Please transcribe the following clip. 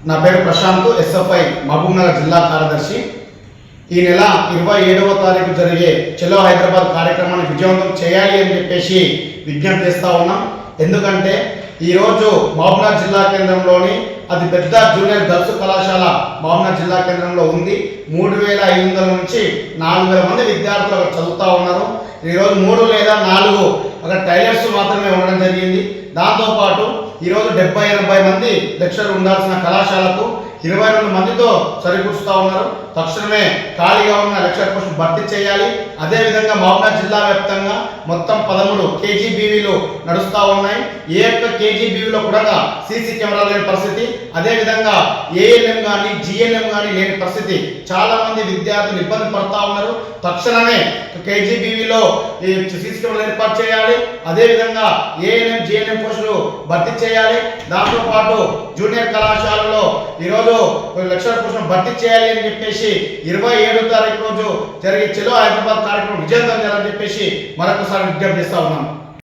నా పేరు ప్రశాంత్, ఎస్ఎఫ్ఐ మహబూబ్నగర్ జిల్లా కార్యదర్శి. ఈ నెల 27వ తారీఖు జరిగే చలో హైదరాబాద్ కార్యక్రమాన్ని విజయవంతం చేయాలి అని చెప్పేసి విజ్ఞప్తి చేస్తూ ఉన్నాం. ఎందుకంటే ఈరోజు మహబూబ్నగర్ జిల్లా కేంద్రంలోని అతి పెద్ద జూనియర్ గర్ల్స్ కళాశాల మహబూబ్నగర్ జిల్లా కేంద్రంలో ఉంది. 3500 నుంచి 4000 మంది విద్యార్థులు చదువుతూ ఉన్నారు. ఈరోజు 3 లేదా 4 అక్కడ టైలర్స్ మాత్రమే ఉండడం జరిగింది. దాంతోపాటు ఈరోజు 70-80 మంది లెక్చరర్ ఉండాల్సిన కళాశాలకు 22 మందితో సరికూరుస్తూ ఉన్నారు. తక్షణమే ఖాళీగా ఉన్న లెక్చరర్ పోస్టులు భర్తీ చేయాలి. అదేవిధంగా మహబూబ్నగర్ జిల్లా వ్యాప్తంగా మొత్తం 13 కేజీబీవీలు నడుస్తూ ఉన్నాయి. ఏ ఒక్క కేజీబీవీలో కూడా సీసీ కెమెరాలు లేని పరిస్థితి, అదేవిధంగా ఏఎన్ఎం కానీ జిఎన్ఎం కానీ లేని పరిస్థితి. చాలా మంది విద్యార్థులు ఇబ్బంది పడుతూ ఉన్నారు. తక్షణమే కేజీబీవీలో సీసీ కెమెరాలు ఏర్పాటు చేయాలి. అదేవిధంగా ఏఎన్ఎం జిఎన్ఎం పోస్టులు భర్తీ చేయాలి. దాంతోపాటు జూనియర్ కళాశాలలో ఈరోజు లెక్చరర్ పోస్టులను భర్తీ చేయాలి అని చెప్పేసి 27వ తారీఖు రోజు జరిగే చలో హైదరాబాద్ కార్యక్రమం విజయవంతం చేయాలని చెప్పేసి మరొకసారి విజ్ఞప్తి చేస్తా ఉన్నాం.